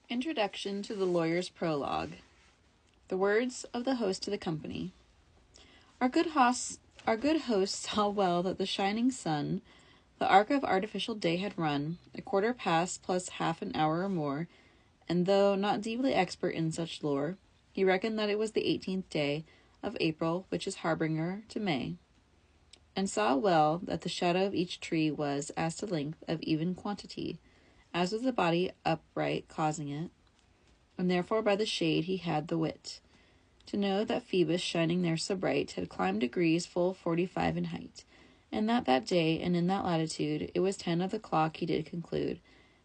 Introduction to the Lawyer's Prologue. The words of the host to the company. Our good host saw well that the shining sun, the arc of artificial day, had run, a quarter past plus half an hour or more, and though not deeply expert in such lore, he reckoned that it was the 18th day of April, which is harbinger to May, and saw well that the shadow of each tree was as to length of even quantity, as was the body upright causing it, and therefore by the shade he had the wit to know that Phoebus, shining there so bright, had climbed degrees full 45 in height, and that day, and in that latitude, it was 10 of the clock he did conclude,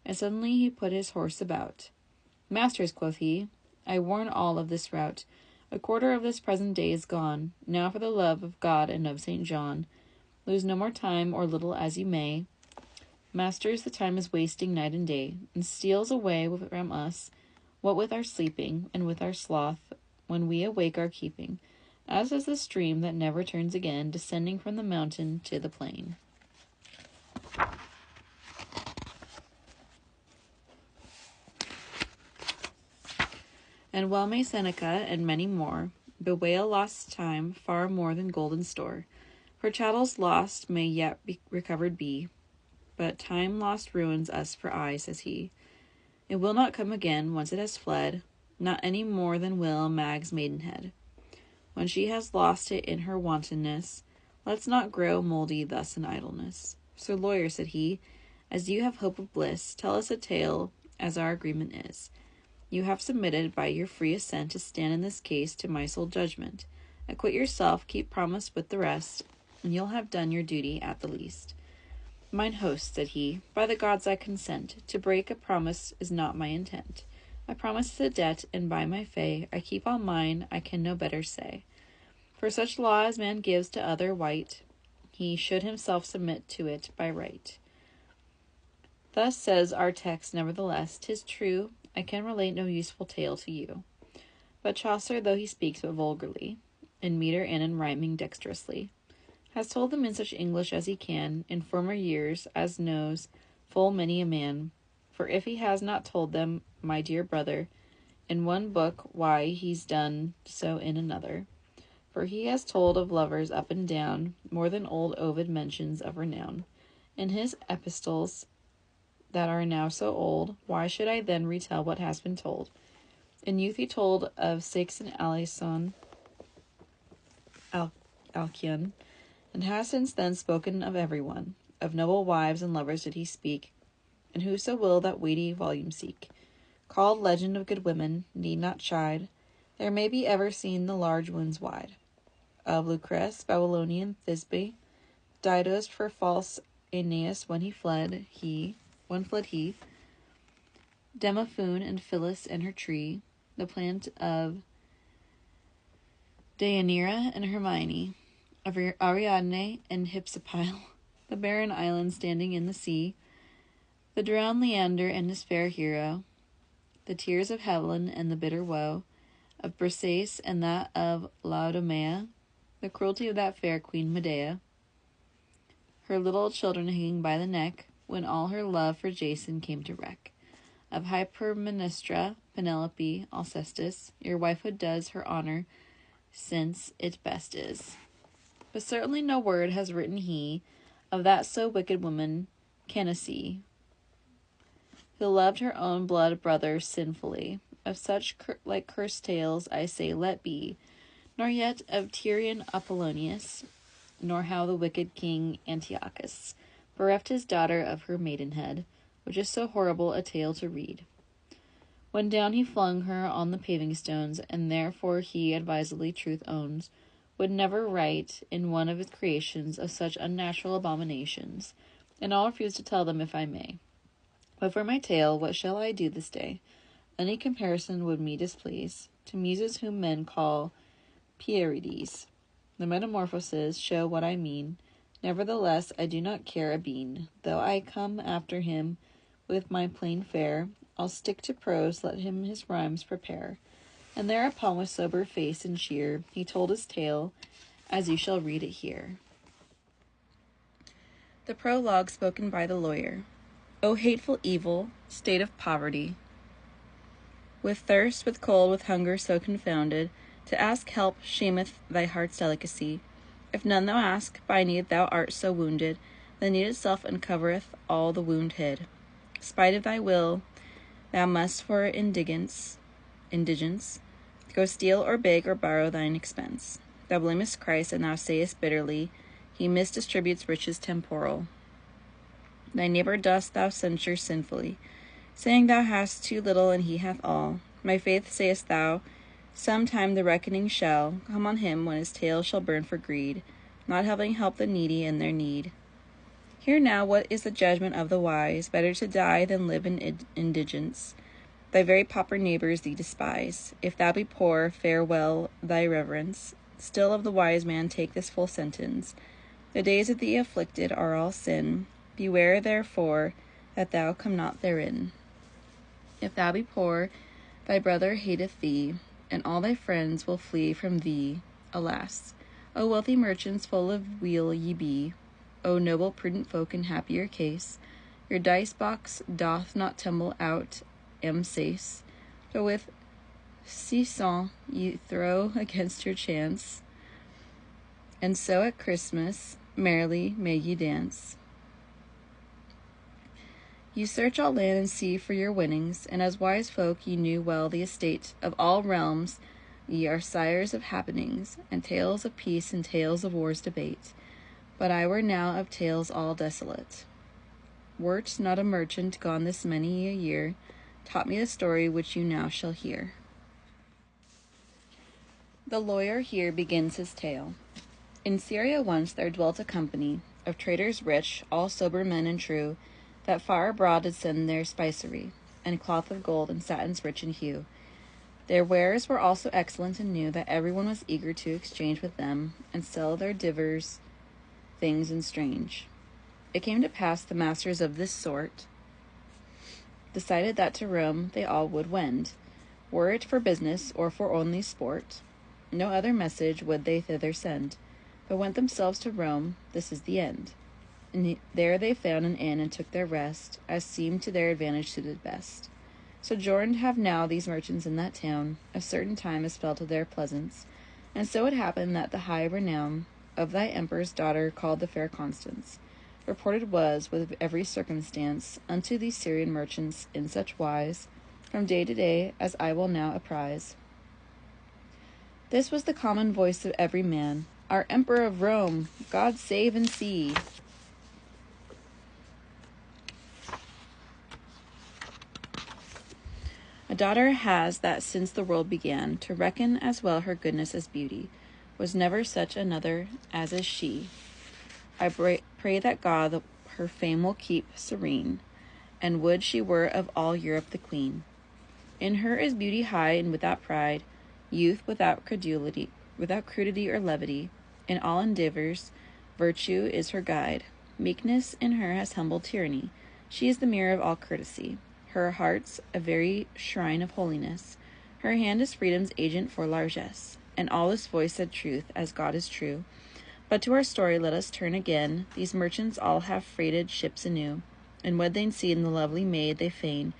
and suddenly he put his horse about. Masters, quoth he, I warn all of this rout, a quarter of this present day is gone, now for the love of God and of St. John, lose no more time or little as you may. Masters, the time is wasting night and day, and steals away from us, what with our sleeping, and with our sloth, when we awake our keeping, as is the stream that never turns again, descending from the mountain to the plain. And well may Seneca, and many more, bewail lost time far more than golden store, for chattels lost may yet be recovered be, but time lost ruins us for aye, says he. It will not come again, once it has fled, not any more than will Mag's maidenhead. When she has lost it in her wantonness, let's not grow mouldy thus in idleness. Sir Lawyer, said he, as you have hope of bliss, tell us a tale as our agreement is. You have submitted by your free assent to stand in this case to my sole judgment. Acquit yourself, keep promise with the rest, and you'll have done your duty at the least. Mine host, said he, by the gods I consent, to break a promise is not my intent. My promise is a debt, and by my fay, I keep all mine, I can no better say. For such law as man gives to other wight, he should himself submit to it by right. Thus says our text, nevertheless, 'tis true, I can relate no useful tale to you. But Chaucer, though he speaks but vulgarly, in metre and in rhyming dexterously, has told them in such English as he can, in former years, as knows full many a man. For if he has not told them, my dear brother, in one book, why he's done so in another. For he has told of lovers up and down, more than old Ovid mentions of renown. In his epistles that are now so old, why should I then retell what has been told? In youth he told of Ceyx and Alison, Alcyone, and has since then spoken of every one. Of noble wives and lovers did he speak, and whoso will that weighty volume seek, called Legend of Good Women, need not chide, there may be ever seen the large wounds wide. Of Lucrece, Babylonian Thisbe, Didos for false Aeneas when fled he, Demophoon and Phyllis and her tree, the plant of Deianira and Hermione, of Ariadne and Hypsipyle, the barren island standing in the sea, the drowned Leander and his fair hero, the tears of Helen and the bitter woe of Briseis and that of Laodamea, the cruelty of that fair queen Medea, her little children hanging by the neck, when all her love for Jason came to wreck, of Hypermnestra, Penelope, Alcestis, your wifehood does her honor, since it best is. But certainly no word has written he of that so wicked woman, Candace, who loved her own blood brother sinfully. Of such like cursed tales I say let be, nor yet of Tyrian Apollonius, nor how the wicked king Antiochus bereft his daughter of her maidenhead, which is so horrible a tale to read. When down he flung her on the paving stones, and therefore he advisedly truth owns, would never write in one of his creations of such unnatural abominations, and I'll refuse to tell them if I may. But for my tale, what shall I do this day? Any comparison would me displease, to muses whom men call Pierides. The metamorphoses show what I mean, nevertheless I do not care a bean, though I come after him with my plain fare, I'll stick to prose, let him his rhymes prepare. And thereupon with sober face and cheer, he told his tale, as you shall read it here. The prologue spoken by the lawyer. O hateful evil, state of poverty! With thirst, with cold, with hunger so confounded, to ask help shameth thy heart's delicacy. If none thou ask, by need thou art so wounded, the need itself uncovereth all the wound hid. Spite of thy will, thou must for indigence, go steal or beg or borrow thine expense. Thou blamest Christ, and thou sayest bitterly, he misdistributes riches temporal. Thy neighbor dost thou censure sinfully, saying thou hast too little and he hath all. My faith, sayest thou, some time the reckoning shall come on him when his tail shall burn for greed, not having helped the needy in their need. Hear now what is the judgment of the wise, better to die than live in indigence. Thy very pauper neighbors thee despise. If thou be poor, farewell thy reverence. Still of the wise man take this full sentence. The days of the afflicted are all sin. Beware therefore that thou come not therein. If thou be poor, thy brother hateth thee, and all thy friends will flee from thee. Alas, O wealthy merchants, full of weal ye be. O noble prudent folk in happier case, your dice box doth not tumble out amsace, but with sisson ye throw against your chance, and so at Christmas merrily may ye dance. Ye search all land and sea for your winnings, and as wise folk ye knew well the estate of all realms. Ye are sires of happenings, and tales of peace and tales of war's debate. But I were now of tales all desolate. Wert not a merchant gone this many a year, taught me the story which you now shall hear. The lawyer here begins his tale. In Syria once there dwelt a company of traders rich, all sober men and true, that far abroad did send their spicery, and cloth of gold and satins rich in hue. Their wares were also excellent and new, that every one was eager to exchange with them, and sell their divers things and strange. It came to pass the masters of this sort decided that to Rome they all would wend, were it for business or for only sport. No other message would they thither send, but went themselves to Rome. This is the end. And there they found an inn and took their rest, as seemed to their advantage suited best. Sojourned have now these merchants in that town, a certain time is fell to their pleasance, and so it happened that the high renown of thy emperor's daughter, called the fair Constance, reported was with every circumstance unto these Syrian merchants in such wise, from day to day, as I will now apprise. This was the common voice of every man, our Emperor of Rome, God save and see. A daughter has that since the world began, to reckon as well her goodness as beauty, was never such another as is she. I pray that God her fame will keep serene, and would she were of all Europe the queen. In her is beauty high and without pride, youth without crudity or levity. In all endeavors, virtue is her guide. Meekness in her has humbled tyranny. She is the mirror of all courtesy. Her heart's a very shrine of holiness. Her hand is freedom's agent for largesse. And all this voice said truth, as God is true. But to our story let us turn again. These merchants all have freighted ships anew, and when they'd seen the lovely maid, they fain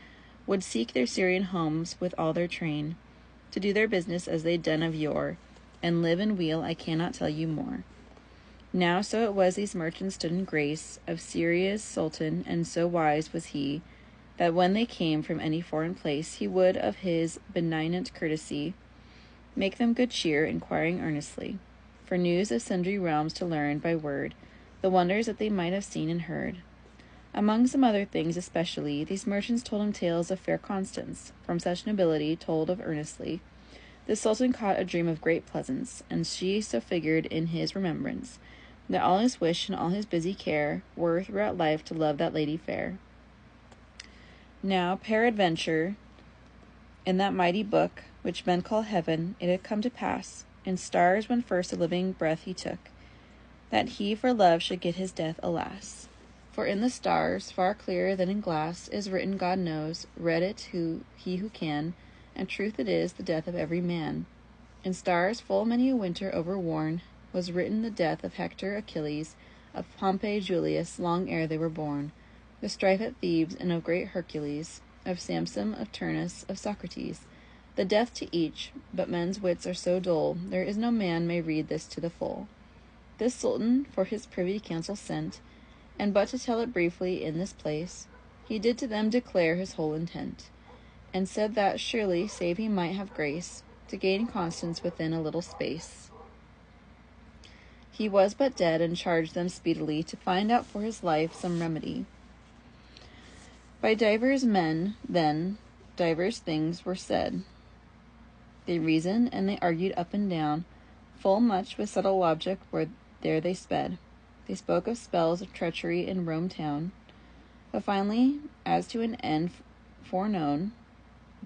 would seek their Syrian homes with all their train, to do their business as they'd done of yore, and live and weal I cannot tell you more. Now so it was these merchants stood in grace of Syria's sultan, and so wise was he, that when they came from any foreign place, he would of his benignant courtesy make them good cheer, inquiring earnestly for news of sundry realms, to learn by word the wonders that they might have seen and heard. Among some other things especially, these merchants told him tales of fair Constance, from such nobility told of earnestly. The Sultan caught a dream of great pleasance, and she so figured in his remembrance, that all his wish and all his busy care were throughout life to love that lady fair. Now, peradventure, in that mighty book, which men call heaven, it had come to pass, in stars when first a living breath he took, that he for love should get his death, alas. For in the stars, far clearer than in glass, is written God knows, read it he who can, and truth it is, the death of every man. In stars full many a winter overworn, was written the death of Hector, Achilles, of Pompey, Julius, long ere they were born, the strife at Thebes, and of great Hercules, of Samson, of Turnus, of Socrates, The death to each, but men's wits are so dull, there is no man may read this to the full. This Sultan for his privy council sent, and but to tell it briefly in this place, he did to them declare his whole intent, and said that surely, save he might have grace, to gain Constance within a little space, he was but dead, and charged them speedily to find out for his life some remedy. By divers men, then, divers things were said. They reasoned and they argued up and down, full much with subtle logic where there they sped. They spoke of spells of treachery in Rome town, but finally, as to an end foreknown,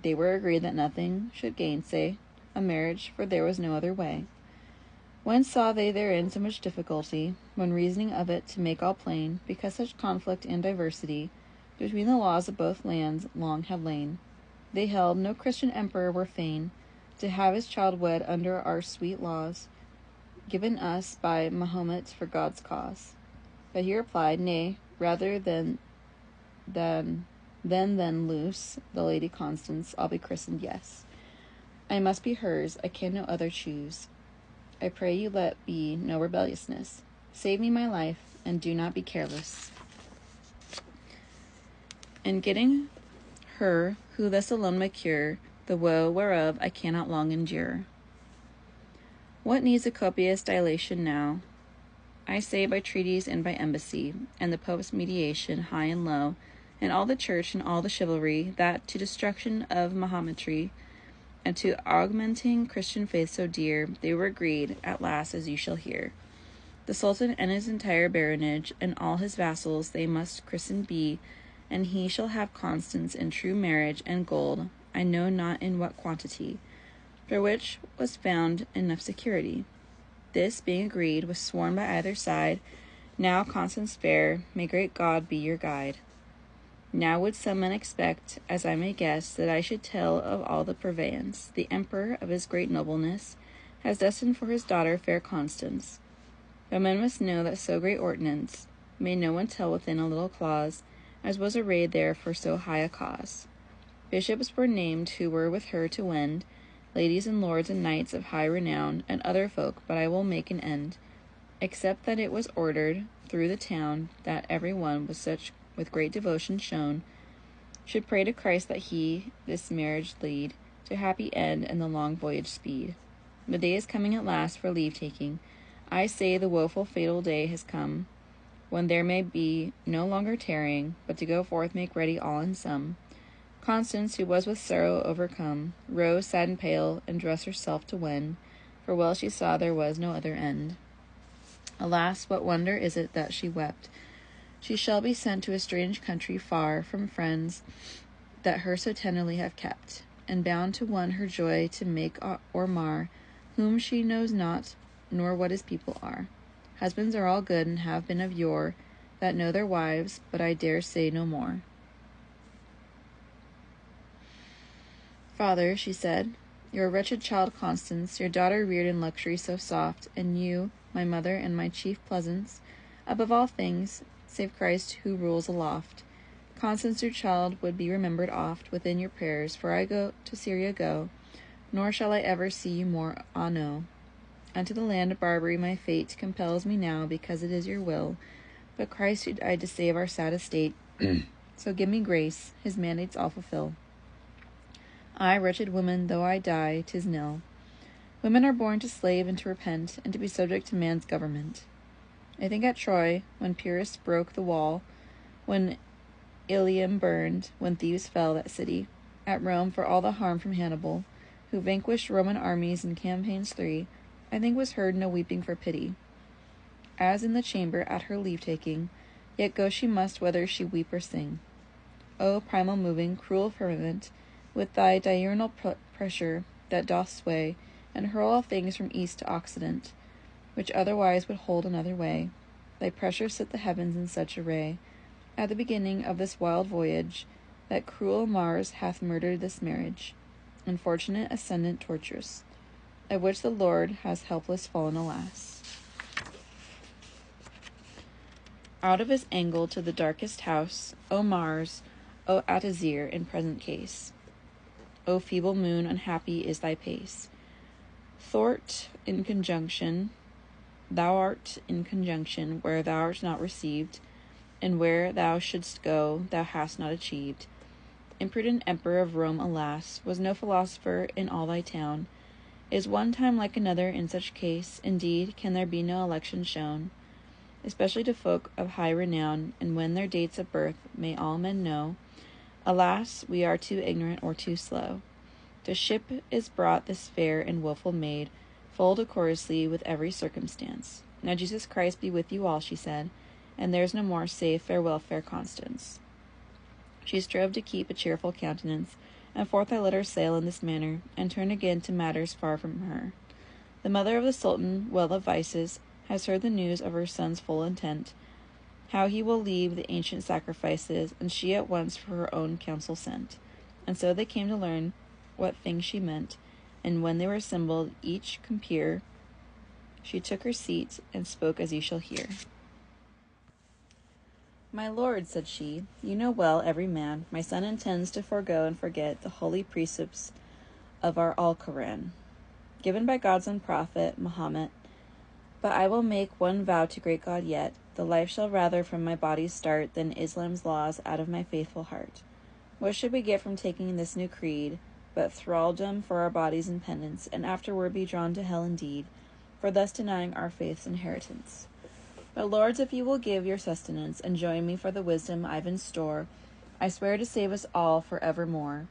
they were agreed that nothing should gainsay a marriage, for there was no other way. Whence saw they therein so much difficulty, when reasoning of it to make all plain, because such conflict and diversity between the laws of both lands long have lain. They held no Christian emperor were fain to have his child wed under our sweet laws, given us by Mahomet for God's cause. But he replied, nay, rather than loose the Lady Constance, I'll be christened, yes. I must be hers, I can no other choose. I pray you let be no rebelliousness. Save me my life, and do not be careless. In getting her who this alone may cure the woe whereof I cannot long endure. What needs a copious dilation now? I say by treaties and by embassy, and the Pope's mediation high and low, and all the church and all the chivalry, that to destruction of Mahometry, and to augmenting Christian faith so dear, they were agreed, at last, as you shall hear. The Sultan and his entire baronage, and all his vassals, they must christened be, and he shall have Constance in true marriage, and gold, I know not in what quantity, for which was found enough security. This, being agreed, was sworn by either side. Now, Constance fair, may great God be your guide. Now would some men expect, as I may guess, that I should tell of all the purveyance the emperor of his great nobleness has destined for his daughter fair Constance. But men must know that so great ordinance may no one tell within a little clause, as was arrayed there for so high a cause. Bishops were named who were with her to wend, ladies and lords and knights of high renown, and other folk, but I will make an end, except that it was ordered through the town that every one with great devotion shown, should pray to Christ that he this marriage lead to happy end and the long voyage speed. The day is coming at last for leave-taking. I say the woeful fatal day has come, when there may be no longer tarrying, but to go forth make ready all in sum. Constance, who was with sorrow overcome, rose sad and pale, and dressed herself to wend, for well she saw there was no other end. Alas, what wonder is it that she wept? She shall be sent to a strange country far from friends that her so tenderly have kept, and bound to one her joy to make or mar, whom she knows not, nor what his people are. Husbands are all good and have been of yore, that know their wives, but I dare say no more. Father, she said, your wretched child Constance, your daughter reared in luxury so soft, and you, my mother and my chief pleasance, above all things, save Christ who rules aloft. Constance, your child, would be remembered oft within your prayers, for I go to Syria go, nor shall I ever see you more, ah no. Unto the land of Barbary my fate compels me now, because it is your will, but Christ who died to save our sad estate, so give me grace, his mandates I'll fulfill. I, wretched woman, though I die, 'tis nil. Women are born to slave and to repent, and to be subject to man's government. I think at Troy, when Pyrrhus broke the wall, when Ilium burned, when Thebes fell, that city, at Rome for all the harm from Hannibal, who vanquished Roman armies in campaigns 3, I think was heard no weeping for pity. As in the chamber at her leave-taking, yet go she must whether she weep or sing. O primal moving, cruel firmament, with thy diurnal pressure that doth sway, and hurl all things from east to occident, which otherwise would hold another way, thy pressure set the heavens in such array, at the beginning of this wild voyage, that cruel Mars hath murdered this marriage, unfortunate ascendant tortuous, at which the Lord has helpless fallen, alas. Out of his angle to the darkest house, O Mars, O Atazir, in present case. O feeble moon, unhappy is thy pace. Thou'rt in conjunction, thou art in conjunction, where thou art not received, and where thou shouldst go, thou hast not achieved. Imprudent emperor of Rome, alas, was no philosopher in all thy town. Is one time like another in such case? Indeed, can there be no election shown, especially to folk of high renown, and when their dates of birth may all men know? Alas, we are too ignorant or too slow. To ship is brought this fair and wilful maid, full decorously with every circumstance. Now Jesus Christ be with you all, she said, and there's no more, save farewell, fair Constance. She strove to keep a cheerful countenance, and forth I let her sail in this manner, and turn again to matters far from her. The mother of the Sultan, well of vices, has heard the news of her son's full intent, how he will leave the ancient sacrifices, and she at once for her own counsel sent. And so they came to learn what thing she meant, and when they were assembled, each compeer, she took her seat, and spoke as you shall hear. My lord, said she, you know well, every man, my son intends to forego and forget the holy precepts of our Al-Quran, given by God's own prophet, Muhammad. But I will make one vow to great God yet, the life shall rather from my body start than Islam's laws out of my faithful heart. What should we get from taking this new creed, but thraldom for our bodies and penance, and afterward be drawn to hell indeed, for thus denying our faith's inheritance? But lords, if you will give your sustenance, and join me for the wisdom I've in store, I swear to save us all for evermore.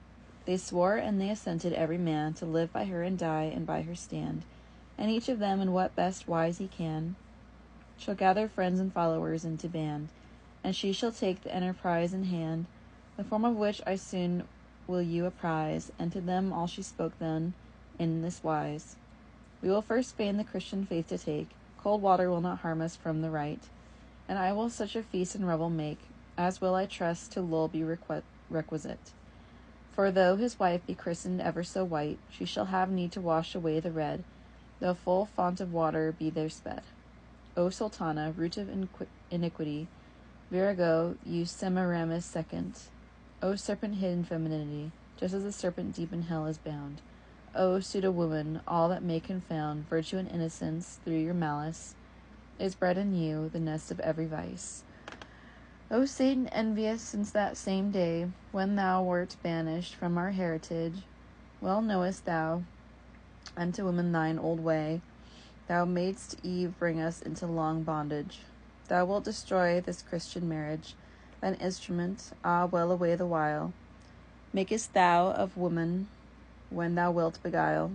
They swore, and they assented every man, to live by her and die, and by her stand, and each of them in what best wise he can, shall gather friends and followers into band, and she shall take the enterprise in hand, the form of which I soon will you apprise, and to them all she spoke then in this wise. We will first feign the Christian faith to take, cold water will not harm us from the right, and I will such a feast and revel make, as will I trust to lull be requisite. For though his wife be christened ever so white, she shall have need to wash away the red, though full font of water be there sped. O Sultana, root of iniquity, virago, you Semiramis second. O serpent hid in femininity, just as the serpent deep in hell is bound. O pseudo-woman, all that may confound virtue and innocence through your malice, is bred in you, the nest of every vice. O Satan envious, since that same day, when thou wert banished from our heritage, well knowest thou, unto women thine old way, thou madest Eve bring us into long bondage. Thou wilt destroy this Christian marriage, thine instrument, well away the while, makest thou of woman, when thou wilt beguile.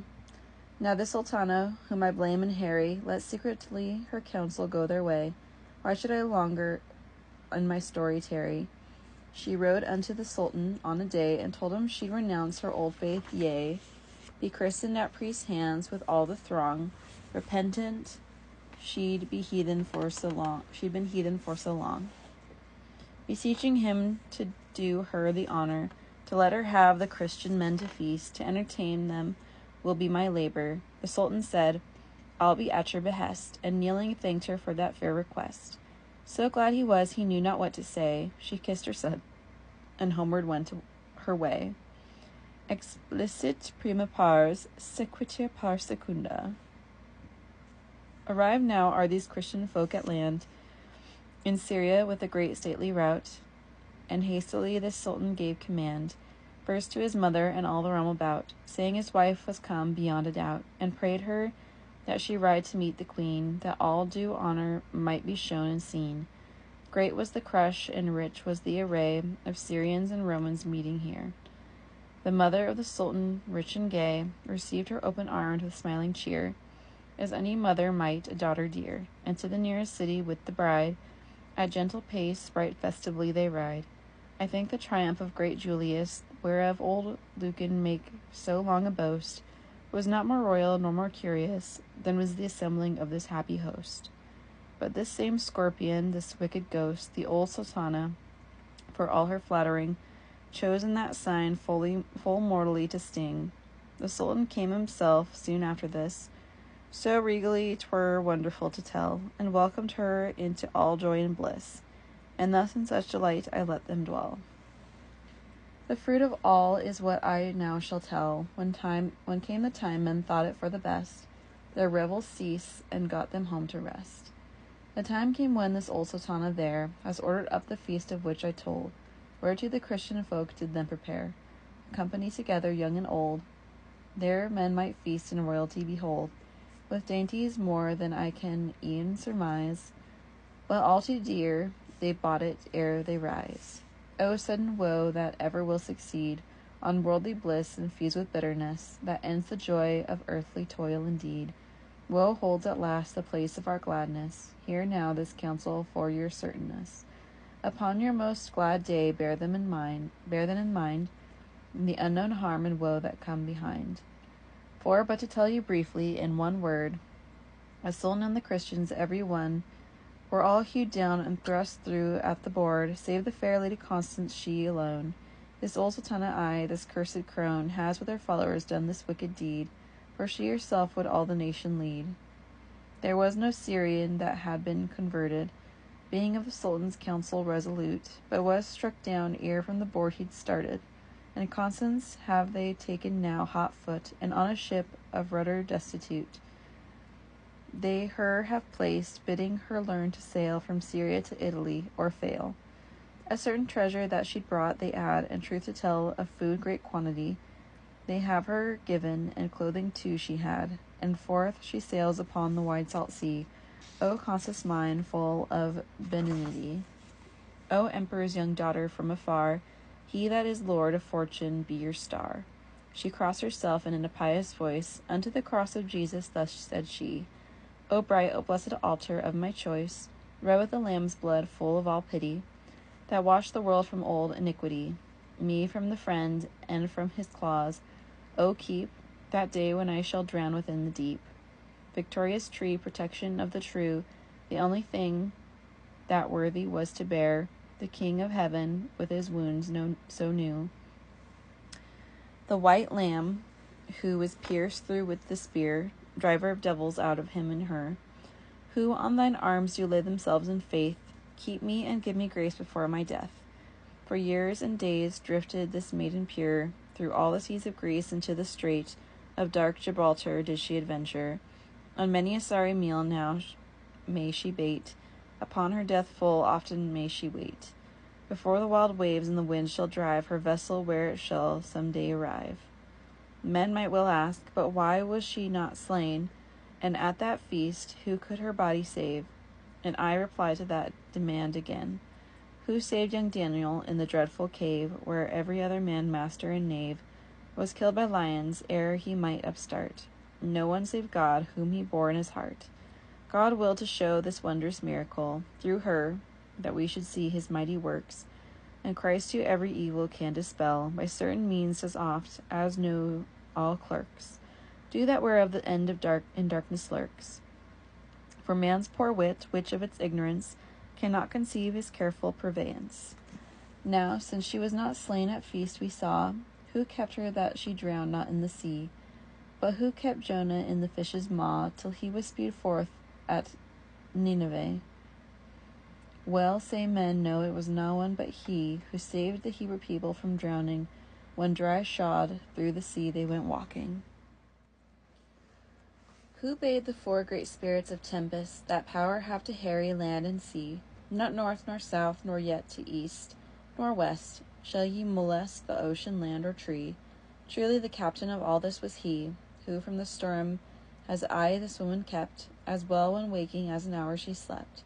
Now this Sultana, whom I blame and harry, let secretly her counsel go their way. Why should I longer in my story tarry? She rode unto the Sultan on a day, and told him she'd renounce her old faith, yea, be christened at priest's hands with all the throng, repentant she'd been heathen for so long, beseeching him to do her the honor, to let her have the Christian men to feast, to entertain them will be my labor. The Sultan said, I'll be at your behest, and kneeling thanked her for that fair request. So glad he was, he knew not what to say. She kissed her son, and homeward went her way. Explicit prima pars, sequitur par secunda. Arrived now are these Christian folk at land, in Syria with a great stately rout, and hastily this Sultan gave command, first to his mother and all the realm about, saying his wife was come beyond a doubt, and prayed her that she ride to meet the queen, that all due honor might be shown and seen. Great was the crush, and rich was the array of Syrians and Romans meeting here. The mother of the Sultan, rich and gay, received her open-armed with smiling cheer, as any mother might a daughter dear, and to the nearest city with the bride, at gentle pace right festively they ride. I think the triumph of great Julius, whereof old Lucan make so long a boast, was not more royal nor more curious than was the assembling of this happy host. But this same scorpion, this wicked ghost, the old Sultana, for all her flattering, chose in that sign full mortally to sting. The Sultan came himself soon after this, so regally 'twere wonderful to tell, and welcomed her into all joy and bliss, and thus in such delight I let them dwell. The fruit of all is what I now shall tell. When came the time, men thought it for the best. Their revels ceased, and got them home to rest. The time came when this old sultana there has ordered up the feast of which I told, whereto the Christian folk did then prepare. Company together, young and old, there men might feast and royalty behold, with dainties more than I can e'en surmise, but all too dear they bought it ere they rise. O sudden woe that ever will succeed on worldly bliss infused with bitterness, that ends the joy of earthly toil indeed. Woe holds at last the place of our gladness. Hear now this counsel for your certainness. Upon your most glad day bear them in mind, the unknown harm and woe that come behind. For but to tell you briefly in one word, as Sultan and the Christians every one were all hewed down and thrust through at the board, save the fair Lady Constance, she alone. This old sultana, this cursed crone, has with her followers done this wicked deed, for she herself would all the nation lead. There was no Syrian that had been converted, being of the Sultan's counsel resolute, but was struck down ere from the board he'd started. And Constance have they taken now hot foot, and on a ship of rudder destitute they her have placed, bidding her learn to sail from Syria to Italy, or fail. A certain treasure that she'd brought they add, and truth to tell, of food great quantity they have her given, and clothing too she had, and forth she sails upon the wide salt sea. O Constance mine, full of benignity! O Emperor's young daughter from afar, he that is Lord of fortune be your star. She crossed herself, and in a pious voice unto the cross of Jesus thus said she, O bright, O blessed altar of my choice, red with the Lamb's blood, full of all pity, that washed the world from old iniquity, me from the friend and from his claws, O keep that day when I shall drown within the deep. Victorious tree, protection of the true, the only thing that worthy was to bear the King of heaven with his wounds so new. The white lamb, who was pierced through with the spear, driver of devils out of him and her, who on thine arms do lay themselves in faith, keep me and give me grace before my death. For years and days drifted this maiden pure, through all the seas of Greece into the strait of dark Gibraltar did she adventure. On many a sorry meal now may she bait, upon her death full often may she wait, before the wild waves and the winds shall drive her vessel where it shall some day arrive. Men might well ask, but why was she not slain? And at that feast, who could her body save? And I reply to that demand again. Who saved young Daniel in the dreadful cave, where every other man, master and knave, was killed by lions ere he might upstart? No one save God, whom he bore in his heart. God willed to show this wondrous miracle through her, that we should see his mighty works, and Christ who every evil can dispel by certain means as oft as know all clerks, do that whereof the end of darkness lurks. For man's poor wit, which of its ignorance cannot conceive his careful purveyance. Now, since she was not slain at feast, we saw who kept her that she drowned not in the sea, but who kept Jonah in the fish's maw till he was spewed forth at Nineveh. Well say men know it was no one but he who saved the Hebrew people from drowning when dry shod through the sea they went walking. Who bade the four great spirits of tempest that power have to harry land and sea? Not north nor south, nor yet to east nor west shall ye molest the ocean, land, or tree. Truly the captain of all this was he, who from the storm has aye this woman kept, as well when waking as an hour she slept.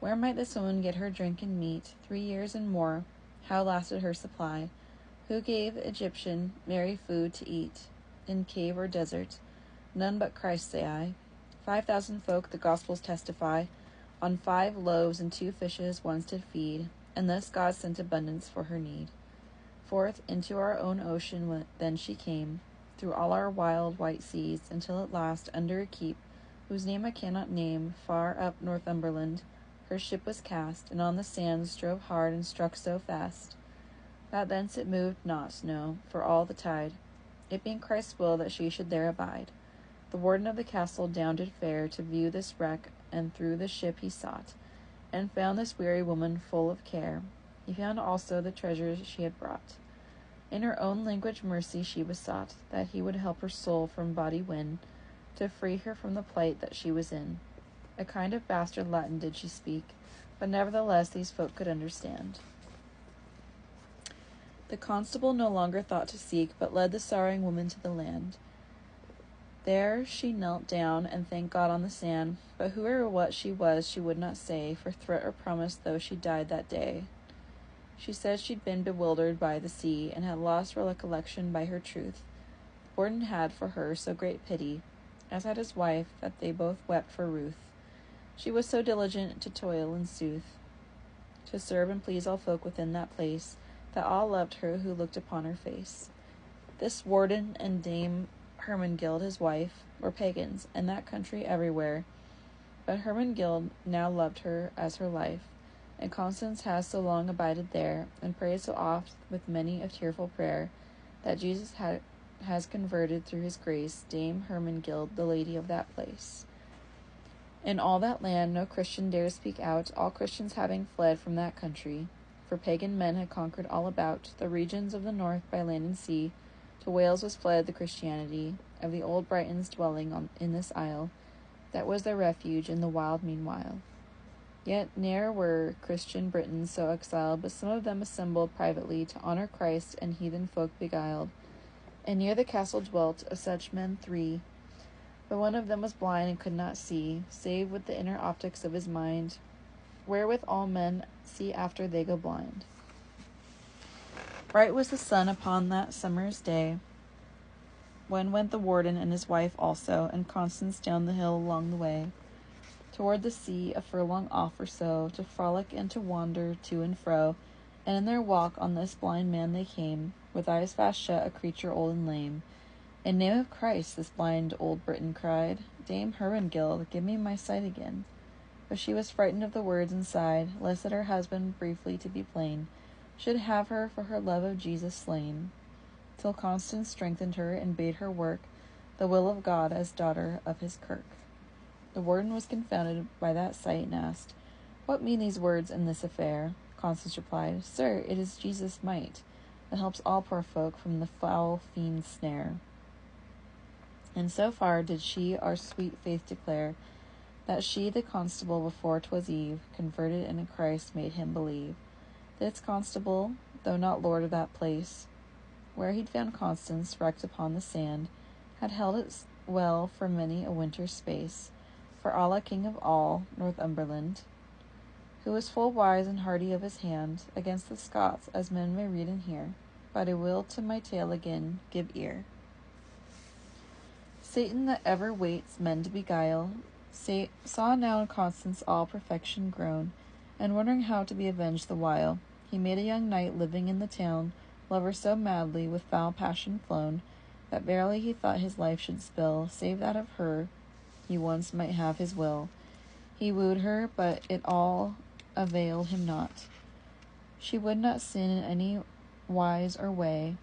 Where might this woman get her drink and meat? 3 years and more, how lasted her supply? Who gave Egyptian Mary food to eat, in cave or desert? None but Christ, say I. 5,000 folk, the Gospels testify, on 5 loaves and 2 fishes once did feed, and thus God sent abundance for her need. Forth into our own ocean then she came, through all our wild white seas, until at last, under a keep, whose name I cannot name, far up Northumberland, her ship was cast, and on the sands drove hard and struck so fast, that thence it moved not, no, for all the tide, it being Christ's will that she should there abide. The warden of the castle down did fare to view this wreck, and through the ship he sought, and found this weary woman full of care. He found also the treasures she had brought. In her own language mercy she besought, that he would help her soul from body win, to free her from the plight that she was in. A kind of bastard Latin did she speak, but nevertheless these folk could understand. The constable no longer thought to seek, but led the sorrowing woman to the land. There she knelt down and thanked God on the sand, but who or what she was she would not say, for threat or promise though she died that day. She said she'd been bewildered by the sea, and had lost recollection by her truth. Warden had for her so great pity, as had his wife, that they both wept for Ruth. She was so diligent to toil in sooth, to serve and please all folk within that place, that all loved her who looked upon her face. This warden and Dame Hermengild his wife were pagans, and that country everywhere, but Hermengild now loved her as her life, and Constance has so long abided there, and prayed so oft with many a tearful prayer, that Jesus has converted through his grace Dame Hermengild, the lady of that place. In all that land no Christian dared speak out, all Christians having fled from that country, for pagan men had conquered all about the regions of the north by land and sea. To Wales was fled the Christianity of the old Britons dwelling in this isle, that was their refuge in the wild meanwhile. Yet ne'er were Christian Britons so exiled, but some of them assembled privately to honor Christ, and heathen folk beguiled. And near the castle dwelt of such men 3, but one of them was blind and could not see, save with the inner optics of his mind, wherewith all men see after they go blind. Bright was the sun upon that summer's day, when went the warden and his wife also, and Constance down the hill along the way, toward the sea, a furlong off or so, to frolic and to wander to and fro. And in their walk on this blind man they came, with eyes fast shut, a creature old and lame. In name of Christ, this blind old Briton cried, Dame Hermengild, give me my sight again. But she was frightened of the words and sighed, lest that her husband, briefly to be plain, should have her for her love of Jesus slain. Till Constance strengthened her, and bade her work the will of God as daughter of his kirk. The warden was confounded by that sight, and asked, What mean these words in this affair? Constance replied, Sir, it is Jesus' might, that helps all poor folk from the foul fiend's snare. And so far did she our sweet faith declare, that she the constable before 'twas eve, converted in a Christ made him believe. This constable, though not lord of that place, where he'd found Constance wrecked upon the sand, had held it well for many a winter's space, for Allah king of all Northumberland, who was full wise and hearty of his hand, against the Scots, as men may read and hear. But I will to my tale again give ear. Satan, that ever waits men to beguile, saw now in Constance all perfection grown, and wondering how to be avenged the while, he made a young knight living in the town love her so madly with foul passion flown, that verily he thought his life should spill, save that of her he once might have his will. He wooed her, but it all availed him not. She would not sin in any wise or way,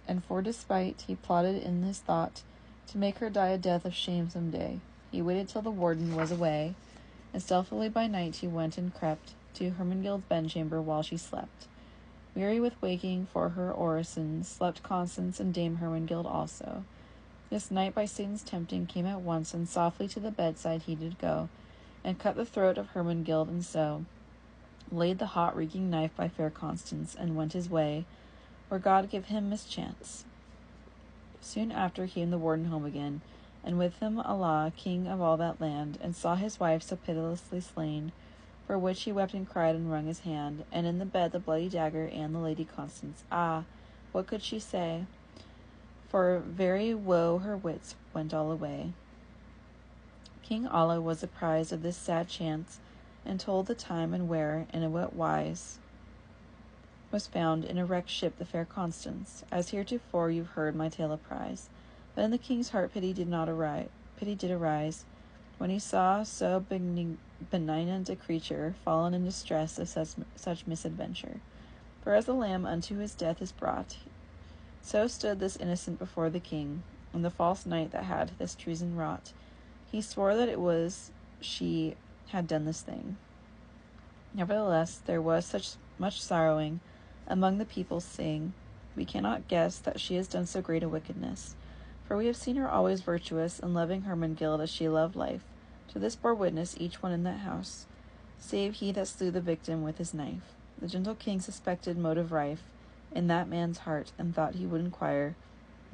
and for despite he plotted in his thought to make her die a death of shame some day. He waited till the warden was away, and stealthily by night he went and crept to Hermengild's bedchamber while she slept. Weary with waking for her orisons, slept Constance and Dame Hermengild also. This night by Satan's tempting came at once, and softly to the bedside he did go, and cut the throat of Hermengild, and so laid the hot reeking knife by fair Constance, and went his way, where God give him mischance. Soon after came the warden home again, and with him Allah, king of all that land, and saw his wife so pitilessly slain, for which he wept and cried and wrung his hand, and in the bed the bloody dagger and the lady Constance. Ah, what could she say? For very woe her wits went all away. King Allah was apprised of this sad chance, and told the time and where, and in what wise was found in a wrecked ship the fair Constance, as heretofore you've heard my tale apprise. But in the king's heart pity did arise, when he saw so benignant a creature fallen in distress of such misadventure. For as the lamb unto his death is brought, so stood this innocent before the king, and the false knight that had this treason wrought. He swore that it was she had done this thing. Nevertheless, there was such much sorrowing among the people, saying, We cannot guess that she has done so great a wickedness, for we have seen her always virtuous and loving Hermengild as she loved life. To this bore witness each one in that house, save he that slew the victim with his knife. The gentle king suspected motive rife in that man's heart, and thought he would inquire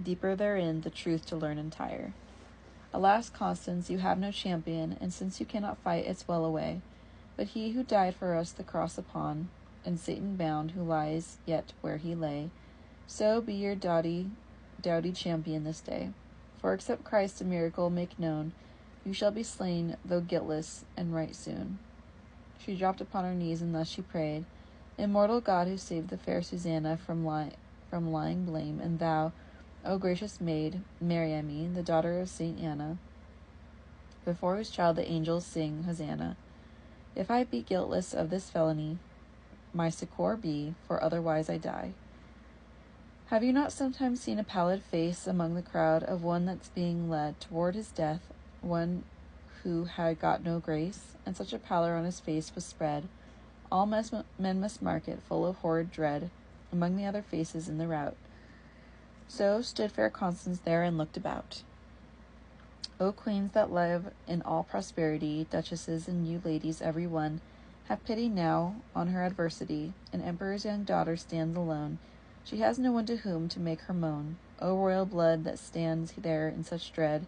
deeper therein, the truth to learn entire. Alas, Constance, you have no champion, and since you cannot fight, it's well away. But he who died for us the cross upon, and Satan bound, who lies yet where he lay, so be your doughty champion this day. For except Christ a miracle make known, you shall be slain, though guiltless, and right soon. She dropped upon her knees, and thus she prayed, Immortal God, who saved the fair Susanna from lying blame, and thou, O gracious maid, Mary I mean, the daughter of Saint Anna, before whose child the angels sing Hosanna. If I be guiltless of this felony, my succor be, for otherwise I die. Have you not sometimes seen a pallid face among the crowd of one that's being led toward his death, one who had got no grace, and such a pallor on his face was spread, all men must mark it, full of horrid dread, among the other faces in the rout. So stood fair Constance there and looked about. O queens that live in all prosperity, duchesses and you ladies every one, have pity now on her adversity. An emperor's young daughter stands alone. She has no one to whom to make her moan. O royal blood that stands there in such dread,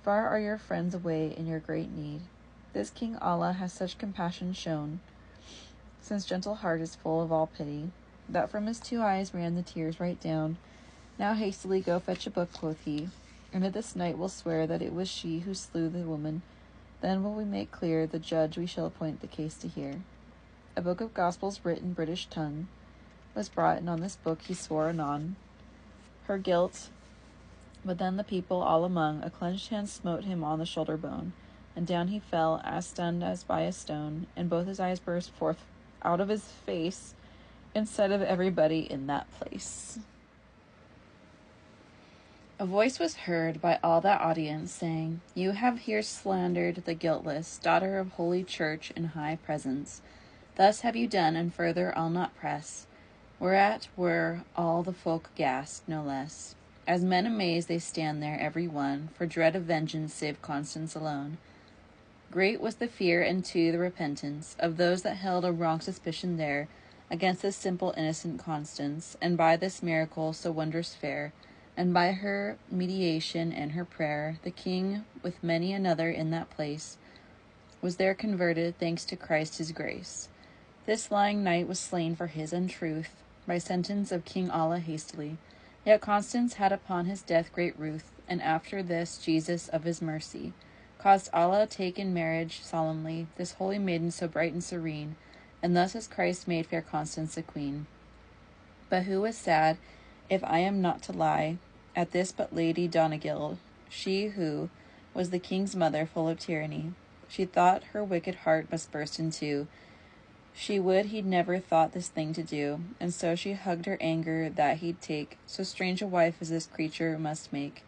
far are your friends away in your great need. This King Allah has such compassion shown, since gentle heart is full of all pity, that from his 2 eyes ran the tears right down. Now hastily go fetch a book, quoth he, and at this night will swear that it was she who slew the woman. Then will we make clear the judge we shall appoint the case to hear. A book of gospels writ in British tongue was brought, and on this book he swore anon her guilt. But then the people all among a clenched hand smote him on the shoulder bone, and down he fell, as stunned as by a stone, and both his eyes burst forth out of his face in sight of everybody in that place. A voice was heard by all that audience, saying, You have here slandered the guiltless daughter of Holy Church in high presence. Thus have you done, and further I'll not press. Whereat were all the folk aghast, no less. As men amazed they stand there, every one, for dread of vengeance, save Constance alone. Great was the fear, and too the repentance, of those that held a wrong suspicion there, against this simple innocent Constance, and by this miracle so wondrous fair, and by her mediation and her prayer, the king, with many another in that place, was there converted, thanks to Christ his grace. This lying knight was slain for his untruth, by sentence of King Allah hastily. Yet Constance had upon his death great ruth, and after this Jesus of his mercy caused Allah take in marriage solemnly this holy maiden so bright and serene, and thus has Christ made fair Constance a queen. But who was sad, if I am not to lie, at this but Lady Donegild, she who was the king's mother, full of tyranny. She thought her wicked heart must burst in two. She would he'd never thought this thing to do, and so she hugged her anger that he'd take so strange a wife as this creature must make.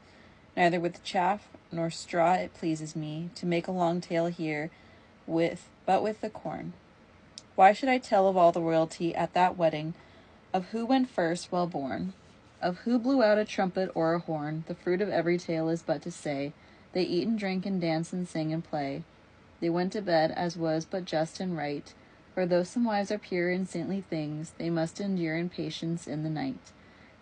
Neither with chaff nor straw it pleases me to make a long tale here, but with the corn. Why should I tell of all the royalty at that wedding, of who went first well born, of who blew out a trumpet or a horn? The fruit of every tale is but to say, they eat and drink and dance and sing and play. They went to bed as was but just and right, for though some wives are pure in saintly things, they must endure in patience in the night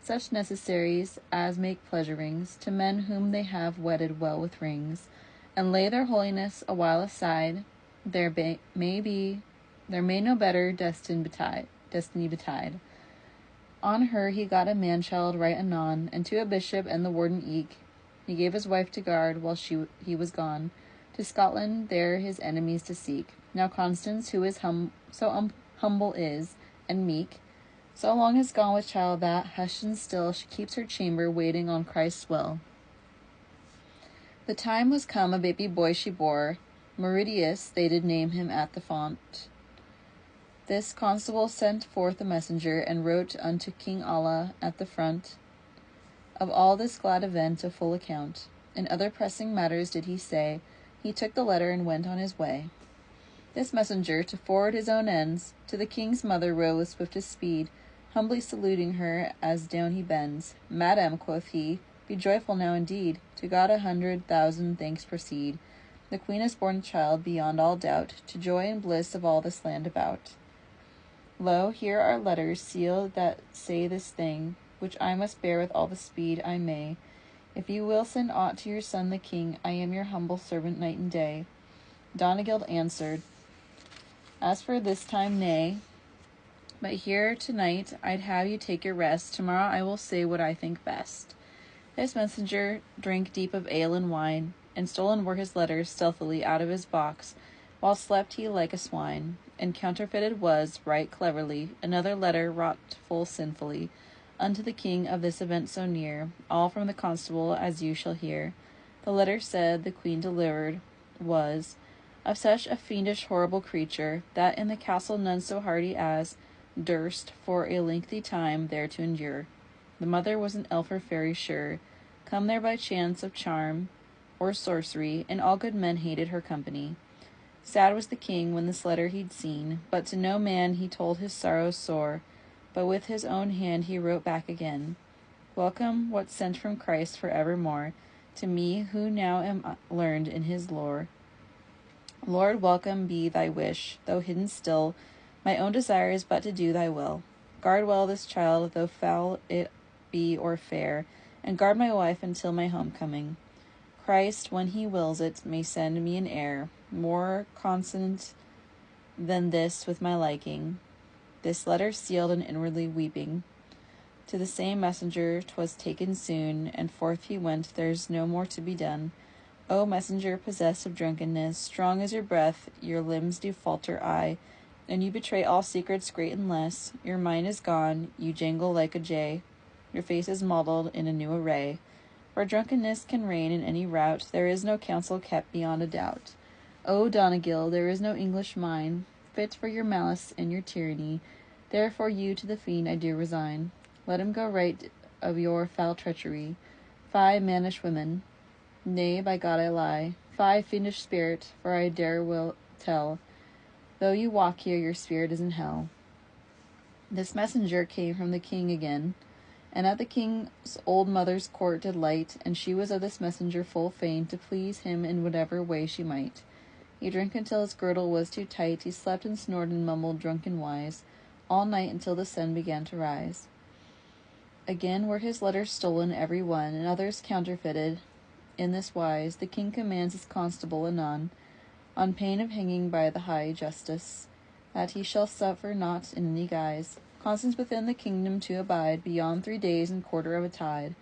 such necessaries as make pleasurings to men whom they have wedded well with rings, and lay their holiness a while aside. There may no better destiny betide. On her he got a man-child right anon, and to a bishop and the warden eke he gave his wife to guard while he was gone to Scotland there his enemies to seek. Now Constance, who is humble is, and meek, so long has gone with child that, hushed and still, she keeps her chamber waiting on Christ's will. The time was come, a baby boy she bore, Meridius they did name him at the font. This constable sent forth a messenger, and wrote unto King Allah at the front of all this glad event a full account. In other pressing matters did he say, he took the letter and went on his way. This messenger, to forward his own ends, to the king's mother rode with swiftest speed, humbly saluting her as down he bends. Madam, quoth he, be joyful now indeed. To God 100,000 thanks proceed. The queen has borne a child beyond all doubt, to joy and bliss of all this land about. Lo, here are letters sealed that say this thing, which I must bear with all the speed I may. If you will send aught to your son the king, I am your humble servant night and day. Donegild answered, as for this time, nay. But here tonight I'd have you take your rest. Tomorrow I will say what I think best. This messenger drank deep of ale and wine, and stolen were his letters stealthily out of his box, while slept he like a swine, and counterfeited was, right cleverly, another letter wrought full sinfully, unto the king of this event so near, all from the constable, as you shall hear. The letter said, the queen delivered, was of such a fiendish horrible creature, that in the castle none so hardy as durst for a lengthy time there to endure. The mother was an elf or fairy sure, come there by chance of charm or sorcery, and all good men hated her company. Sad was the king when this letter he'd seen, but to no man he told his sorrows sore, but with his own hand he wrote back again, welcome what's sent from Christ for evermore, to me who now am learned in his lore. Lord, welcome be thy wish, though hidden still. My own desire is but to do thy will. Guard well this child, though foul it be or fair, and guard my wife until my homecoming. Christ, when he wills it, may send me an heir, more consonant than this with my liking. This letter sealed and inwardly weeping. To the same messenger 'twas taken soon, and forth he went, there's no more to be done. O messenger possessed of drunkenness, strong as your breath, your limbs do falter aye, and you betray all secrets great and less. Your mind is gone, you jangle like a jay, your face is modelled in a new array. Where drunkenness can reign in any rout, there is no counsel kept beyond a doubt. O Donegild, there is no English mind fit for your malice and your tyranny, therefore you to the fiend I do resign. Let him go right of your foul treachery. Fie, mannish women! Nay, by God I lie. Fie, fiendish spirit, for I dare will tell, though you walk here, your spirit is in hell. This messenger came from the king again, and at the king's old mother's court did light, and she was of this messenger full fain to please him in whatever way she might. He drank until his girdle was too tight, he slept and snored and mumbled drunken wise, all night until the sun began to rise. Again were his letters stolen every one, and others counterfeited. In this wise the king commands his constable anon, on pain of hanging by the high justice, that he shall suffer not in any guise Constance within the kingdom to abide beyond 3 days and quarter of a tide.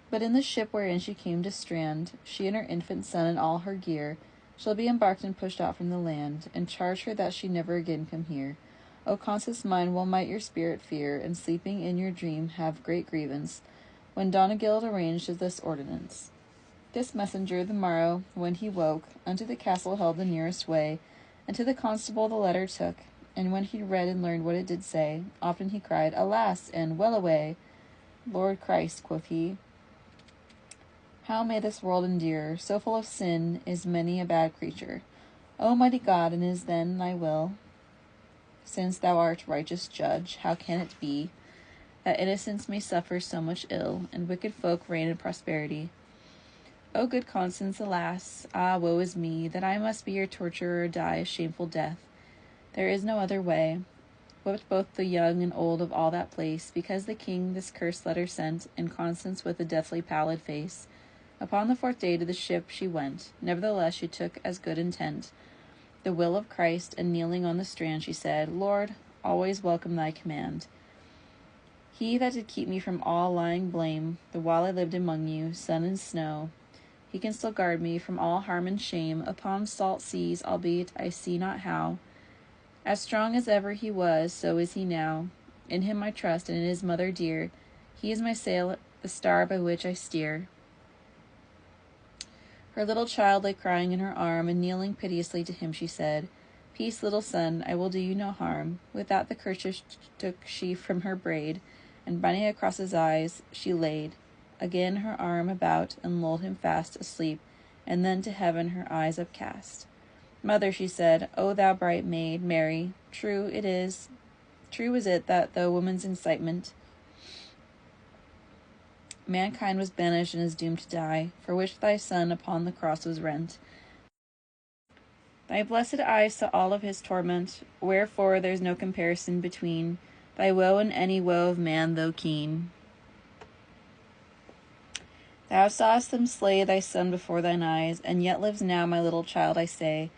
But in the ship wherein she came to strand, she and her infant son and all her gear shall be embarked and pushed out from the land, and charge her that she never again come here. O Constance mine, well might your spirit fear, and sleeping in your dream have great grievance, when Donegild arranged this ordinance. This messenger the morrow, when he woke, unto the castle held the nearest way, and to the constable the letter took, and when he read and learned what it did say, often he cried, Alas, and well away! Lord Christ, quoth he, how may this world endure? So full of sin is many a bad creature. O mighty God, and is then thy will, since thou art righteous judge, how can it be that innocents may suffer so much ill, and wicked folk reign in prosperity? O good Constance, alas, ah, woe is me, that I must be your torturer or die a shameful death. There is no other way. Whipped both the young and old of all that place, because the king this cursed letter sent, and Constance with a deathly pallid face. Upon the 4th day to the ship she went. Nevertheless she took as good intent the will of Christ, and kneeling on the strand she said, Lord, always welcome thy command. He that did keep me from all lying blame, the while I lived among you, sun and snow, he can still guard me from all harm and shame upon salt seas, albeit I see not how. As strong as ever he was, so is he now. In him I trust, and in his mother dear. He is my sail, the star by which I steer. Her little child lay crying in her arm, and kneeling piteously to him she said, Peace, little son, I will do you no harm. With that the kerchief took she from her braid, and binding across his eyes, she laid again her arm about, and lulled him fast asleep, and then to heaven her eyes upcast. Mother, she said, O thou bright maid, Mary, true it is, True is it that, though woman's incitement, mankind was banished and is doomed to die, for which thy Son upon the cross was rent. Thy blessed eyes saw all of his torment, wherefore there's no comparison between thy woe and any woe of man, though keen. Thou sawest them slay thy Son before thine eyes, and yet lives now my little child, I say.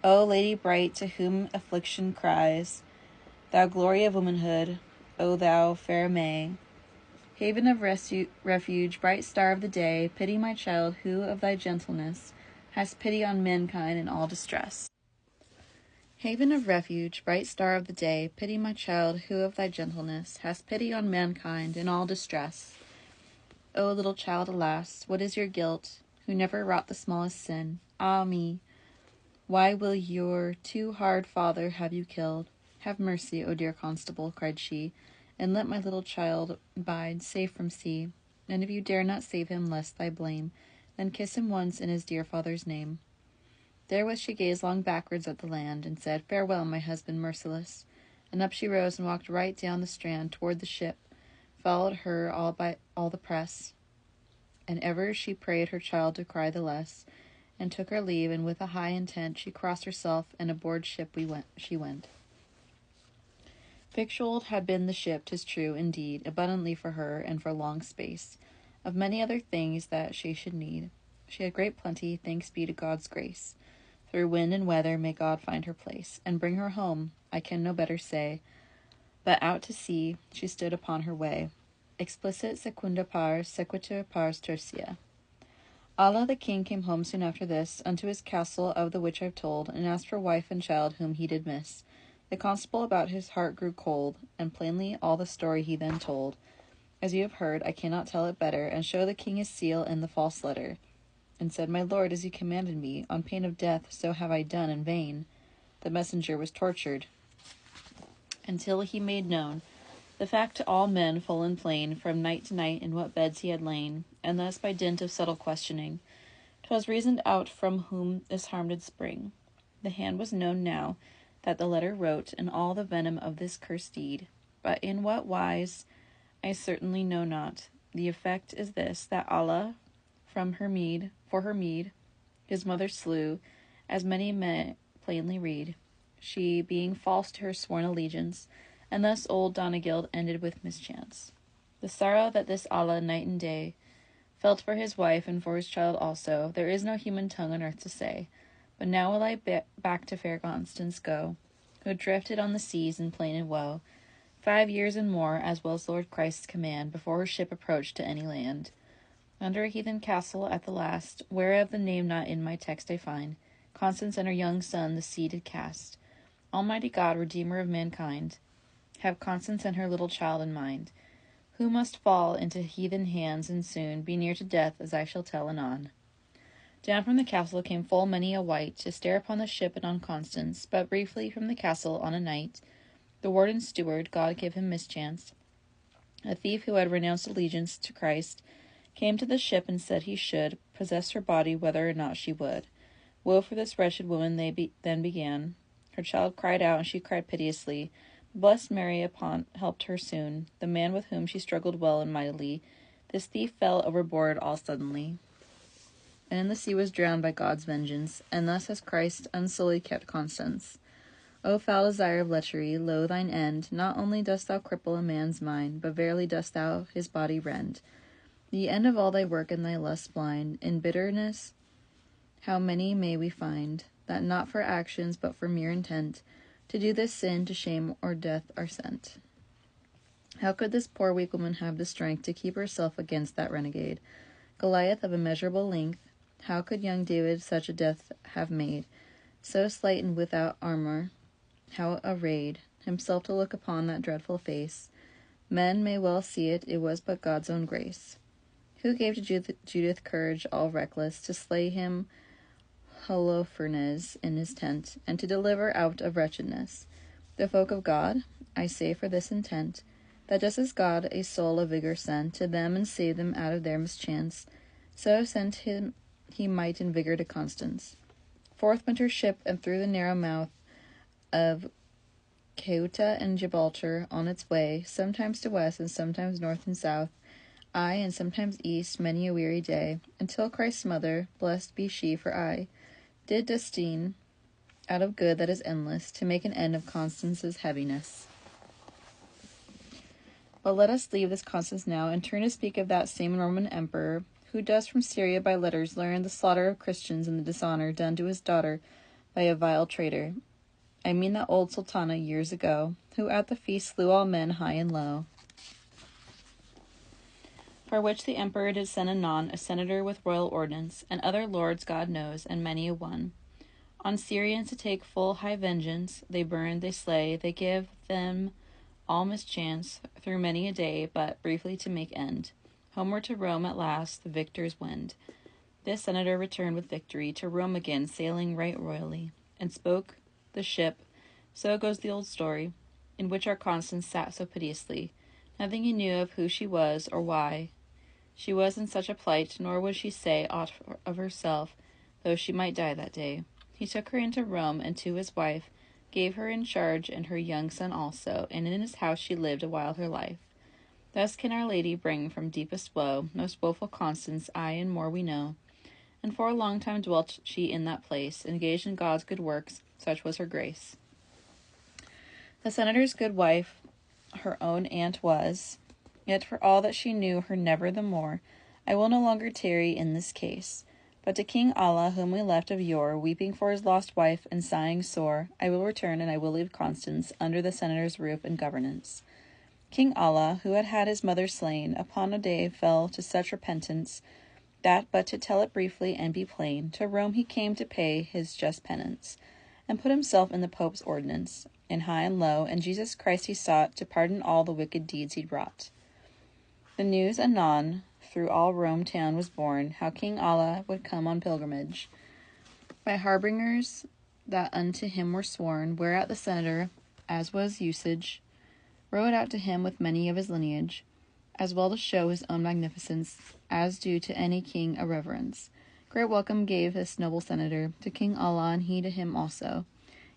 O Lady bright, to whom affliction cries, thou glory of womanhood, O thou fair May, haven of refuge, bright star of the day, pity my child, who of thy gentleness hast pity on mankind in all distress. Haven of refuge, bright star of the day, pity my child, who of thy gentleness hast pity on mankind in all distress. O little child, alas, what is your guilt, who never wrought the smallest sin? Ah me, why will your too hard father have you killed? Have mercy, O dear constable, cried she, and let my little child bide safe from sea. And if you dare not save him, lest thy blame, then kiss him once in his dear father's name. Therewith she gazed long backwards at the land, and said, Farewell, my husband merciless. And up she rose and walked right down the strand toward the ship, followed her all the press. And ever she prayed her child to cry the less, and took her leave, and with a high intent she crossed herself, and aboard ship she went. Victualled had been the ship, 'tis true, indeed, abundantly for her, and for long space, of many other things that she should need. She had great plenty, thanks be to God's grace. Through wind and weather may God find her place, and bring her home, I can no better say. But out to sea she stood upon her way. Explicit secunda pars, sequitur pars tertia. Allah the king came home soon after this, unto his castle of the which I've told, and asked for wife and child whom he did miss. The constable about his heart grew cold, and plainly all the story he then told. As you have heard, I cannot tell it better, and show the king his seal in the false letter. And said, My lord, as you commanded me, on pain of death, so have I done in vain. The messenger was tortured, until he made known the fact to all men full and plain, from night to night in what beds he had lain, and thus by dint of subtle questioning, 'twas reasoned out from whom this harm did spring. The hand was known now that the letter wrote, and all the venom of this cursed deed, but in what wise I certainly know not. The effect is this, that Allah for her meed, his mother slew, as many may plainly read, she being false to her sworn allegiance, and thus old Donegild ended with mischance. The sorrow that this Allah night and day felt for his wife and for his child also, there is no human tongue on earth to say. But now will I back to fair Constance go, who drifted on the seas in plain and woe, 5 years and more, as was Lord Christ's command, before her ship approached to any land. Under a heathen castle at the last, whereof the name not in my text I find, Constance and her young son the sea did cast. Almighty God, Redeemer of mankind, have Constance and her little child in mind, who must fall into heathen hands and soon be near to death, as I shall tell anon. Down from the castle came full many a wight to stare upon the ship and on Constance, but briefly from the castle on a night, the warden's steward, God give him mischance, a thief who had renounced allegiance to Christ, came to the ship and said he should possess her body whether or not she would. Woe for this wretched woman then began. Her child cried out, and she cried piteously. Blessed Mary helped her soon. The man with whom she struggled well and mightily, this thief fell overboard all suddenly, and in the sea was drowned by God's vengeance, and thus has Christ unsullied kept Constance. O foul desire of lechery, lo thine end, not only dost thou cripple a man's mind, but verily dost thou his body rend. The end of all thy work and thy lust blind, in bitterness how many may we find, that not for actions, but for mere intent, to do this sin, to shame or death are sent. How could this poor weak woman have the strength to keep herself against that renegade, Goliath of immeasurable length? How could young David such a death have made, so slight and without armor? How arrayed himself to look upon that dreadful face? Men may well see it was but God's own grace. Who gave to Judith courage all reckless, to slay him Holofernes in his tent, and to deliver out of wretchedness the folk of God? I say for this intent, that just as God a soul of vigor sent to them and saved them out of their mischance, so sent him he might in vigor to Constance. Forth went her ship, and through the narrow mouth of Ceuta and Gibraltar on its way, sometimes to west and sometimes north and south, aye, and sometimes east, many a weary day, until Christ's mother, blessed be she for aye, did destine, out of good that is endless, to make an end of Constance's heaviness. But let us leave this Constance now, and turn to speak of that same Roman emperor, who does from Syria by letters learn the slaughter of Christians and the dishonor done to his daughter by a vile traitor. I mean that old sultana years ago, who at the feast slew all men high and low. For which the emperor did send anon a senator with royal ordinance, and other lords God knows, and many a one. On Syrians to take full high vengeance, they burn, they slay, they give them all mischance through many a day, but briefly to make end. Homeward to Rome at last the victors wend. This senator returned with victory to Rome again, sailing right royally, and spoke the ship, so goes the old story, in which our Constance sat so piteously. Nothing he knew of who she was, or why she was in such a plight, nor would she say aught of herself, though she might die that day. He took her into Rome, and to his wife gave her in charge, and her young son also, and in his house she lived a while her life. Thus can Our Lady bring from deepest woe most woeful Constance, aye, and more we know. And for a long time dwelt she in that place, engaged in God's good works, such was her grace. The senator's good wife her own aunt was, yet for all that she knew her never the more, I will no longer tarry in this case. But to King Allah, whom we left of yore, weeping for his lost wife and sighing sore, I will return, and I will leave Constance under the senator's roof and governance. King Allah, who had had his mother slain, upon a day fell to such repentance, that, but to tell it briefly and be plain, to Rome he came to pay his just penance, and put himself in the Pope's ordinance, in high and low, and Jesus Christ he sought to pardon all the wicked deeds he'd wrought. The news anon through all Rome town was borne, how King Allah would come on pilgrimage, by harbingers that unto him were sworn, whereat the senator, as was usage, rode out to him with many of his lineage, as well to show his own magnificence, as due to any king a reverence. Great welcome gave this noble senator to King Allah, and he to him also.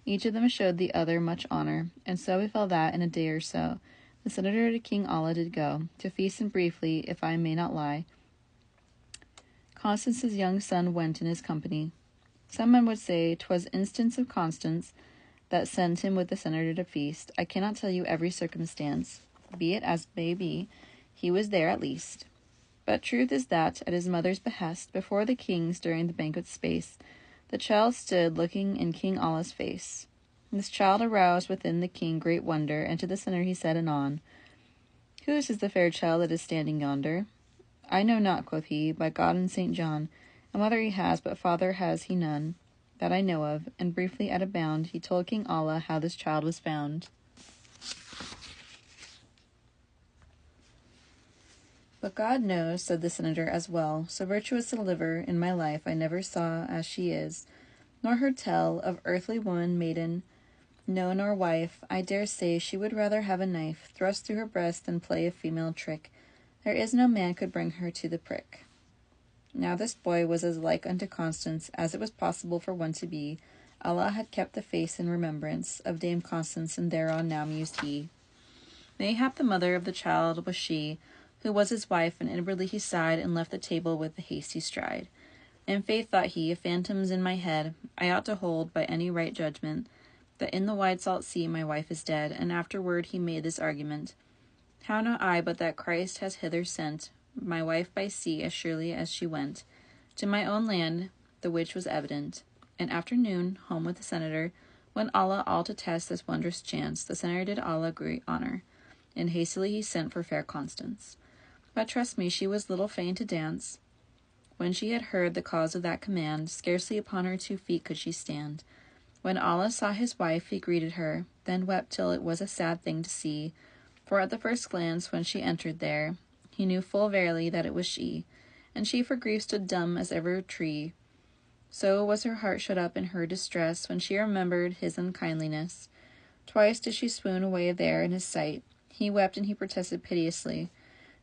Each of them showed the other much honor, and so befell that in a day or so the senator to King Allah did go, to feast, and briefly, if I may not lie, Constance's young son went in his company. Some men would say 'twas instance of Constance that sent him with the senator to feast. I cannot tell you every circumstance, be it as may be, he was there at least. But truth is that, at his mother's behest, before the kings during the banquet space, the child stood looking in King Allah's face. This child aroused within the king great wonder, and to the senator he said anon, Whose is the fair child that is standing yonder? I know not, quoth he, by God and St. John. A mother he has, but father has he none, that I know of, and briefly at a bound he told King Allah how this child was found. But God knows, said the senator as well, so virtuous a liver in my life I never saw as she is, nor heard tell of earthly woman, maiden, no, nor wife. I dare say she would rather have a knife thrust through her breast than play a female trick. There is no man could bring her to the prick. Now this boy was as like unto Constance as it was possible for one to be. Allah had kept the face in remembrance of Dame Constance, and thereon now mused he. Mayhap the mother of the child was she, who was his wife, and inwardly he sighed, and left the table with a hasty stride. In faith, thought he, a phantom's in my head, I ought to hold, by any right judgment, that in the wide salt sea my wife is dead. And afterward he made this argument, How know I but that Christ has hither sent my wife by sea as surely as she went to my own land, the which was evident. And after noon, home with the senator, went Allah all to test this wondrous chance. The senator did Allah great honor, and hastily he sent for fair Constance. But trust me, she was little fain to dance. When she had heard the cause of that command, scarcely upon her 2 feet could she stand. When Allah saw his wife, he greeted her, then wept till it was a sad thing to see. For at the first glance, when she entered there, he knew full verily that it was she, and she for grief stood dumb as ever a tree. So was her heart shut up in her distress, when she remembered his unkindliness. Twice did she swoon away there in his sight. He wept, and he protested piteously.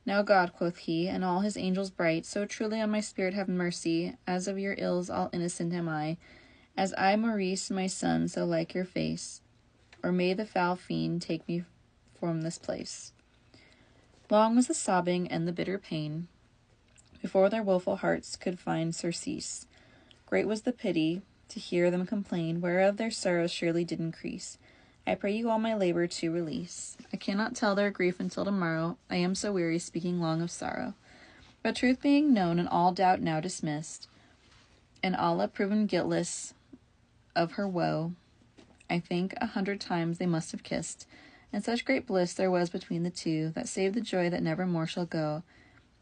Now God, quoth he, and all his angels bright, so truly on my spirit have mercy, as of your ills all innocent am I, as I Maurice my son, so like your face. or may the foul fiend take me from this place. Long was the sobbing and the bitter pain, before their woeful hearts could find surcease. Great was the pity to hear them complain, whereof their sorrows surely did increase. I pray you all my labor to release. I cannot tell their grief until tomorrow, I am so weary speaking long of sorrow. But truth being known and all doubt now dismissed, and Allah proven guiltless of her woe, I think 100 times they must have kissed, and such great bliss there was between the two, that saved the joy that never more shall go.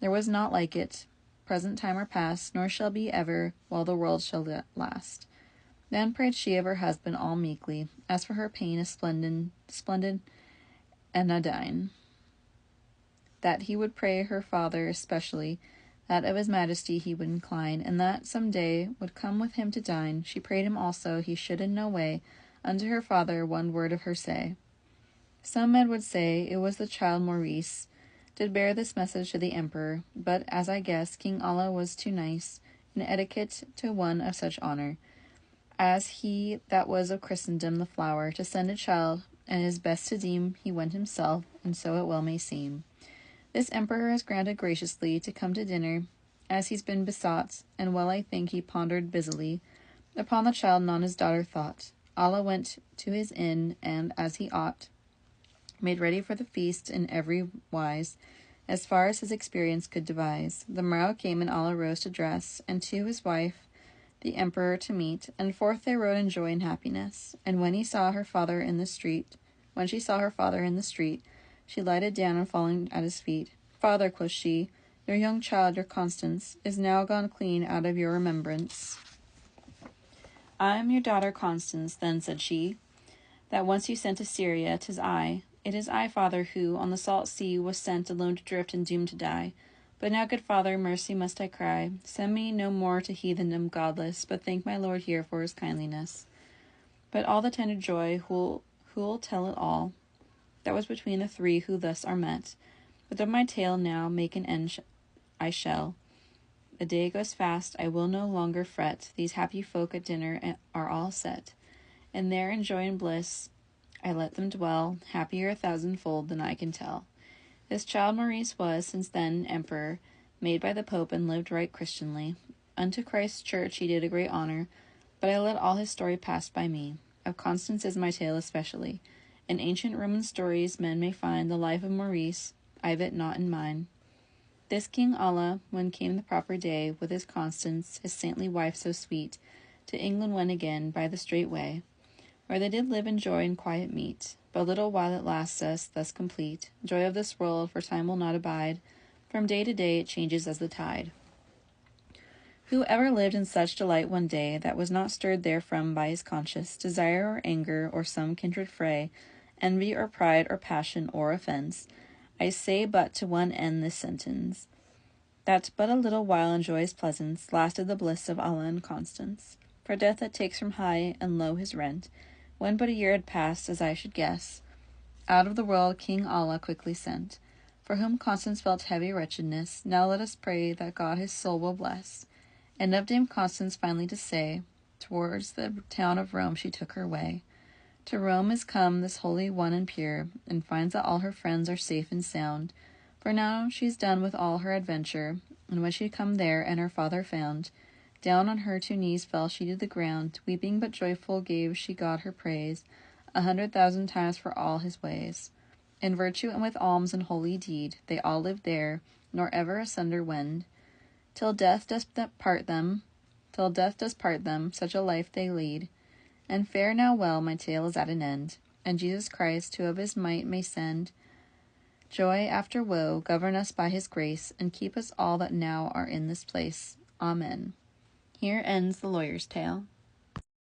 There was not like it, present time or past, nor shall be ever, while the world shall last. Then prayed she of her husband all meekly, as for her pain a splendid anodyne, that he would pray her father especially, that of his majesty he would incline, and that some day would come with him to dine. She prayed him also he should in no way unto her father one word of her say. Some men would say it was the child Maurice did bear this message to the emperor, but as I guess, King Allah was too nice in etiquette to one of such honor, as he that was of Christendom the flower, to send a child, and his best to deem he went himself, and so it well may seem. This emperor has granted graciously to come to dinner, as he's been besought, and well I think he pondered busily upon the child and on his daughter thought. Allah went to his inn, and, as he ought, made ready for the feast in every wise, as far as his experience could devise. The morrow came, and Allah rose to dress, and to his wife the emperor to meet, and forth they rode in joy and happiness. And when she saw her father in the street, she lighted down and falling at his feet. Father, quoth she, your young child, your Constance, is now gone clean out of your remembrance. I am your daughter Constance, then said she, that once you sent to Syria. It is I, father, who on the salt sea was sent alone to drift and doomed to die. But now, good father, mercy must I cry. Send me no more to heathendom godless, but thank my Lord here for his kindliness. But all the tender joy, who'll tell it all, that was between the three who thus are met. But of my tale now make an end I shall. The day goes fast, I will no longer fret. These happy folk at dinner are all set, and there in joy and bliss I let them dwell, happier 1,000-fold than I can tell. This child Maurice was, since then, emperor, made by the Pope, and lived right Christianly. Unto Christ's church he did a great honor, but I let all his story pass by me. Of Constance is my tale especially. In ancient Roman stories men may find the life of Maurice, I've it not in mine. This King Allah, when came the proper day, with his Constance, his saintly wife so sweet, to England went again by the straight way, where they did live in joy and quiet meet. But little while it lasts us, thus complete, joy of this world, for time will not abide. From day to day it changes as the tide. Who ever lived in such delight one day, that was not stirred therefrom by his conscious desire or anger, or some kindred fray, envy or pride or passion or offence? I say but to one end this sentence, that but a little while in joyous pleasance lasted the bliss of Allah and Constance. For death that takes from high and low his rent, when but a year had passed, as I should guess, out of the world King Allah quickly sent, for whom Constance felt heavy wretchedness. Now let us pray that God his soul will bless. And of Dame Constance finally to say, towards the town of Rome she took her way. To Rome is come this holy one and pure, and finds that all her friends are safe and sound. For now she's done with all her adventure, and when she come there and her father found, down on her 2 knees fell she to the ground, weeping but joyful gave she God her praise, 100,000 times for all his ways. In virtue and with alms and holy deed, they all lived there, nor ever asunder wend, till death does part them, such a life they lead. And fare now well, my tale is at an end, and Jesus Christ, who of his might may send joy after woe, govern us by his grace, and keep us all that now are in this place. Amen. Here ends the lawyer's tale.